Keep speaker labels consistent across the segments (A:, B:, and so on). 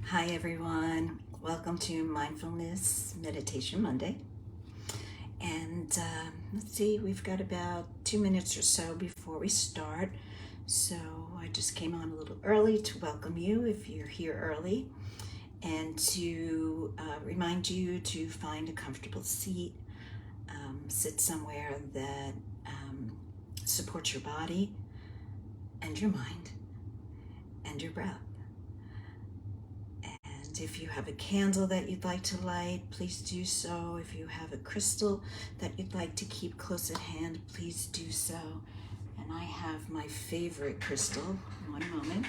A: Hi everyone, welcome to Mindfulness Meditation Monday. And let's see, we've got about 2 minutes or so before we start. So I just came on a little early to welcome you if you're here early, and to remind you to find a comfortable seat, sit somewhere that supports your body and your mind and your breath. If you have a candle that you'd like to light, please do so. If you have a crystal that you'd like to keep close at hand, please do so. And I have my favorite crystal. One moment.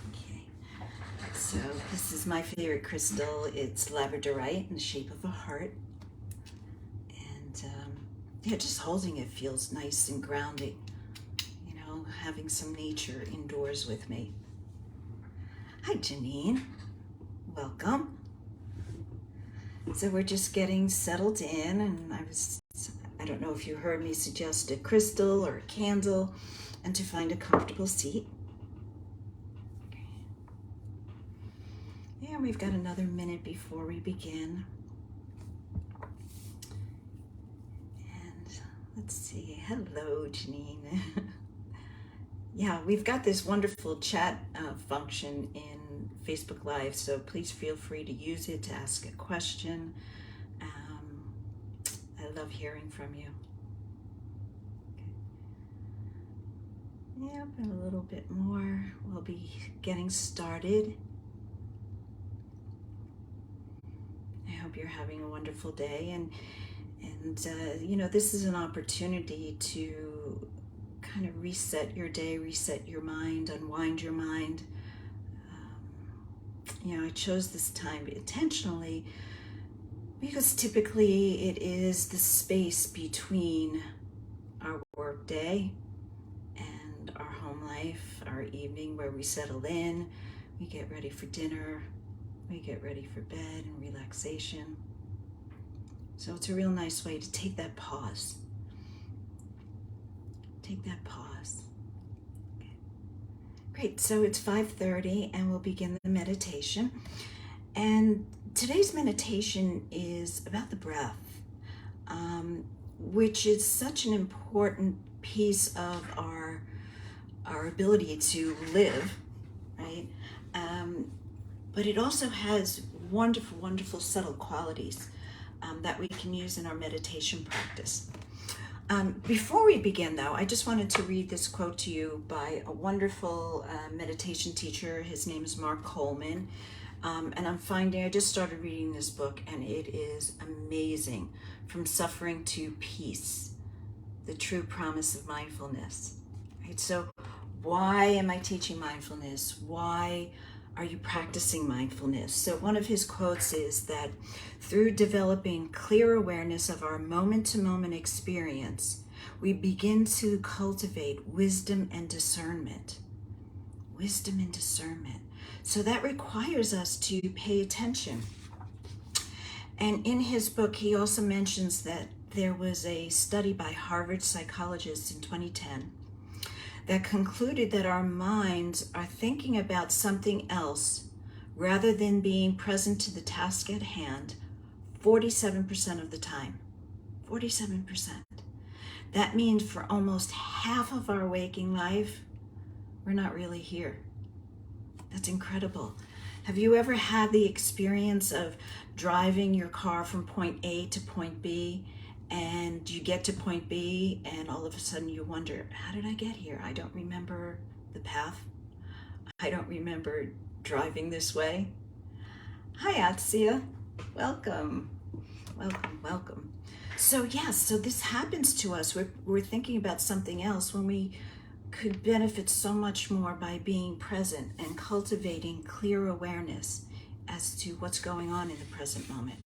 A: Okay, so this is my favorite crystal. It's labradorite in the shape of a heart. And yeah, just holding it feels nice and grounding. Having some nature indoors with me. Hi, Janine. Welcome. So we're just getting settled in, and I don't know if you heard me suggest a crystal or a candle, and to find a comfortable seat. Okay. Yeah, we've got another minute before we begin. And let's see. Hello, Janine. Yeah, we've got this wonderful chat function in Facebook Live, so please feel free to use it to ask a question. I love hearing from you. Okay. Yep, and a little bit more. We'll be getting started. I hope you're having a wonderful day, and this is an opportunity to kind of reset your day, reset your mind, unwind your mind. I chose this time intentionally because typically it is the space between our work day and our home life, our evening, where we settle in, we get ready for dinner, we get ready for bed and relaxation. So it's a real nice way to take that pause. Take that pause. Okay. Great, so it's 5:30 and we'll begin the meditation. And today's meditation is about the breath, which is such an important piece of our ability to live, right? But it also has wonderful, wonderful subtle qualities that we can use in our meditation practice. Before we begin, though, I just wanted to read this quote to you by a wonderful meditation teacher. His name is Mark Coleman. And I just started reading this book, and it is amazing. From Suffering to Peace, the True Promise of Mindfulness. Right? So why am I teaching mindfulness? Why are you practicing mindfulness? So one of his quotes is that through developing clear awareness of our moment-to-moment experience, we begin to cultivate wisdom and discernment. Wisdom and discernment. So that requires us to pay attention. And in his book, he also mentions that there was a study by Harvard psychologists in 2010 that concluded that our minds are thinking about something else rather than being present to the task at hand 47% of the time. 47%. That means for almost half of our waking life, we're not really here. That's incredible. Have you ever had the experience of driving your car from point A to point B, and you get to point B and all of a sudden you wonder, how did I get here? I don't remember the path. I don't remember driving this way. Hi, Atsia. Welcome. Welcome, welcome. So yes, so this happens to us. We're thinking about something else when we could benefit so much more by being present and cultivating clear awareness as to what's going on in the present moment.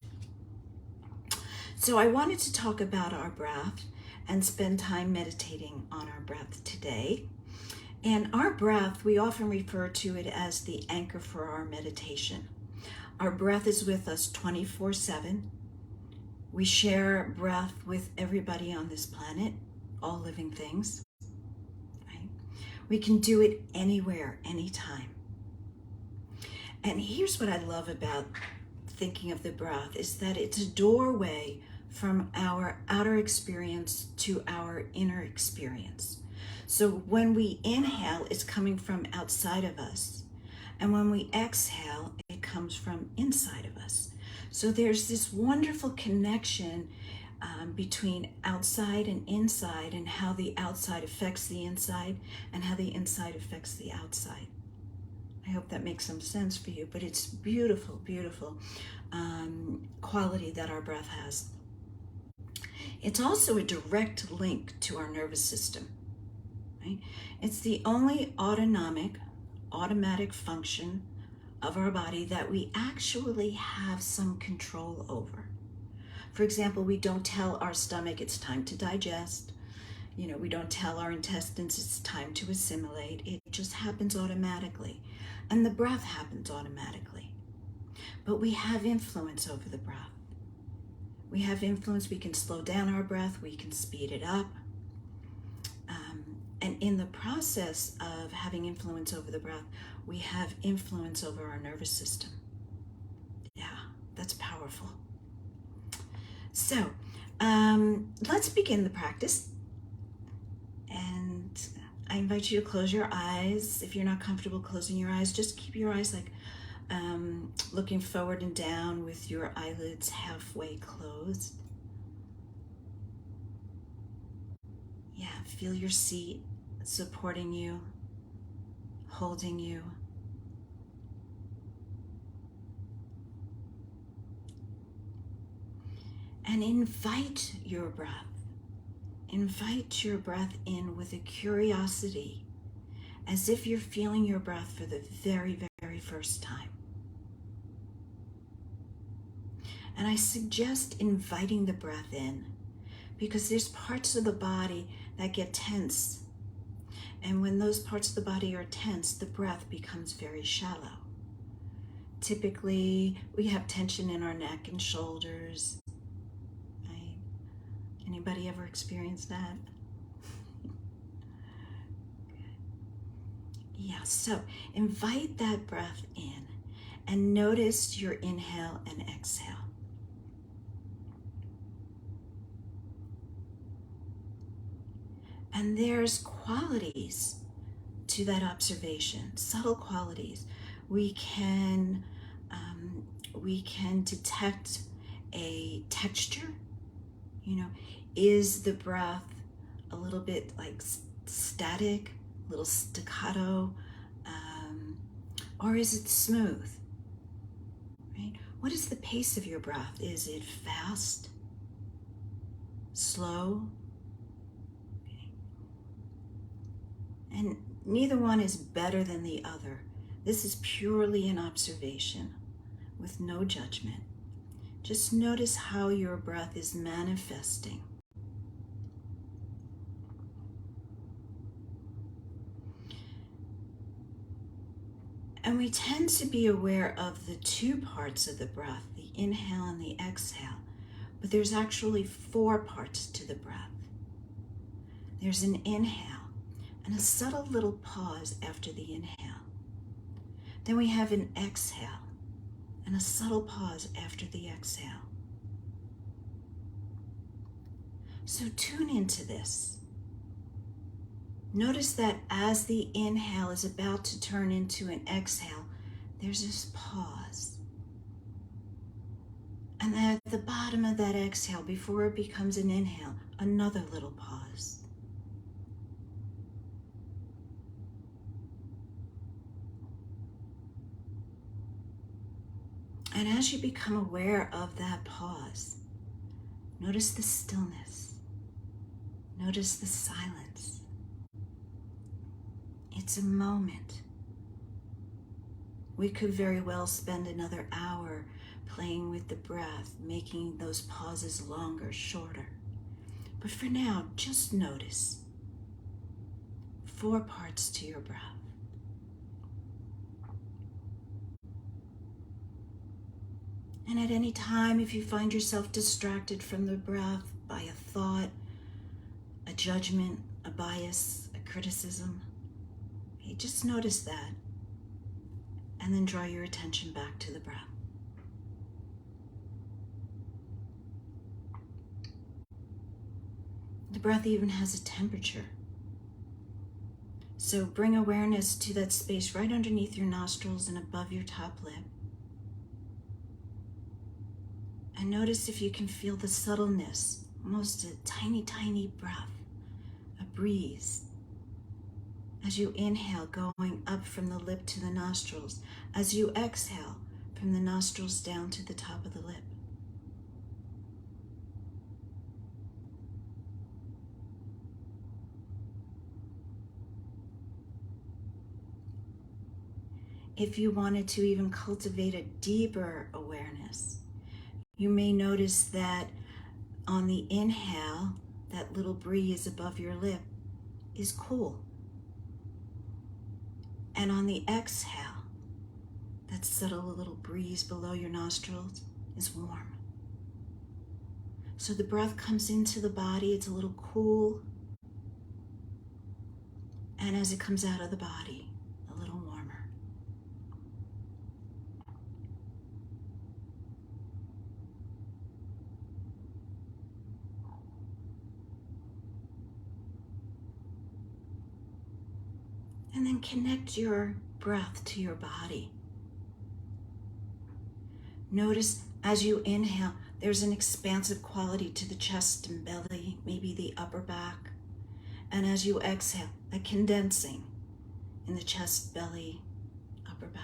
A: So I wanted to talk about our breath and spend time meditating on our breath today. And our breath, we often refer to it as the anchor for our meditation. Our breath is with us 24/7. We share breath with everybody on this planet, all living things. Right? We can do it anywhere, anytime. And here's what I love about thinking of the breath is that it's a doorway from our outer experience to our inner experience. So when we inhale, it's coming from outside of us. And when we exhale, it comes from inside of us. So there's this wonderful connection between outside and inside, and how the outside affects the inside and how the inside affects the outside. I hope that makes some sense for you, but it's beautiful, beautiful quality that our breath has. It's also a direct link to our nervous system, right? It's the only automatic function of our body that we actually have some control over. For example, we don't tell our stomach it's time to digest. We don't tell our intestines it's time to assimilate. It just happens automatically. And the breath happens automatically. But we have influence over the breath. We have influence. We can slow down our breath. We can speed it up. And in the process of having influence over the breath, we have influence over our nervous system. Yeah, that's powerful. So let's begin the practice. And I invite you to close your eyes. If you're not comfortable closing your eyes, just keep your eyes looking forward and down with your eyelids halfway closed. Yeah, feel your seat supporting you, holding you. And invite your breath. Invite your breath in with a curiosity, as if you're feeling your breath for the very, very first time. And I suggest inviting the breath in, because there's parts of the body that get tense. And when those parts of the body are tense, the breath becomes very shallow. Typically, we have tension in our neck and shoulders. Right? Anybody ever experienced that? Yeah, so invite that breath in and notice your inhale and exhale. And there's qualities to that observation, subtle qualities. We can detect a texture. Is the breath a little bit like static, a little staccato, or is it smooth? Right? What is the pace of your breath? Is it fast, slow? And neither one is better than the other. This is purely an observation with no judgment. Just notice how your breath is manifesting. And we tend to be aware of the two parts of the breath, the inhale and the exhale, but there's actually 4 parts to the breath. There's an inhale and a subtle little pause after the inhale. Then we have an exhale and a subtle pause after the exhale. So tune into this. Notice that as the inhale is about to turn into an exhale, there's this pause. And at the bottom of that exhale, before it becomes an inhale, another little pause. And as you become aware of that pause, notice the stillness. Notice the silence. It's a moment. We could very well spend another hour playing with the breath, making those pauses longer, shorter. But for now, just notice 4 parts to your breath. And at any time, if you find yourself distracted from the breath by a thought, a judgment, a bias, a criticism, Okay, just notice that. And then draw your attention back to the breath. The breath even has a temperature. So bring awareness to that space right underneath your nostrils and above your top lip. And notice if you can feel the subtleness, almost a tiny, tiny breath, a breeze. As you inhale, going up from the lip to the nostrils. As you exhale, from the nostrils down to the top of the lip. If you wanted to even cultivate a deeper awareness, you may notice that on the inhale, that little breeze above your lip is cool. And on the exhale, that subtle little breeze below your nostrils is warm. So the breath comes into the body, it's a little cool. And as it comes out of the body, a little warmer. And then connect your breath to your body. Notice as you inhale, there's an expansive quality to the chest and belly, maybe the upper back. And as you exhale, a condensing in the chest, belly, upper back.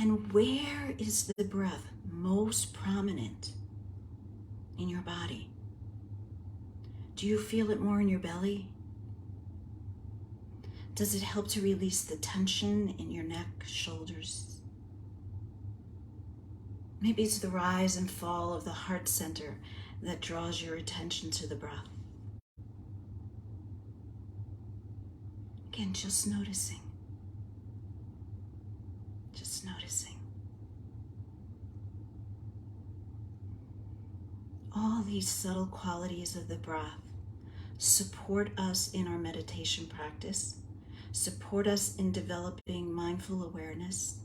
A: And where is the breath most prominent in your body? Do you feel it more in your belly? Does it help to release the tension in your neck, shoulders? Maybe it's the rise and fall of the heart center that draws your attention to the breath. Again, just noticing. Just noticing. All these subtle qualities of the breath support us in our meditation practice, support us in developing mindful awareness.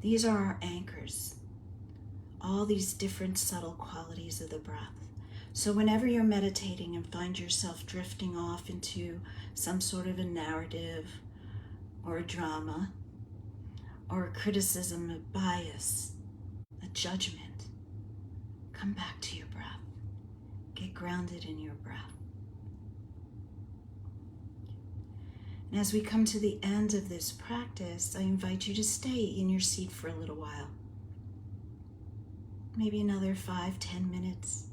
A: These are our anchors, all these different subtle qualities of the breath. So whenever you're meditating and find yourself drifting off into some sort of a narrative or a drama or a criticism, a bias, a judgment, come back to your breath. Get grounded in your breath. And as we come to the end of this practice, I invite you to stay in your seat for a little while. Maybe another 5-10 minutes.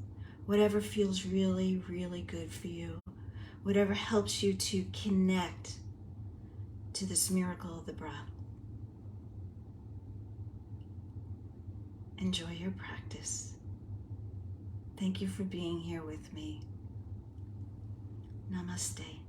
A: Whatever feels really, really good for you. Whatever helps you to connect to this miracle of the breath. Enjoy your practice. Thank you for being here with me. Namaste.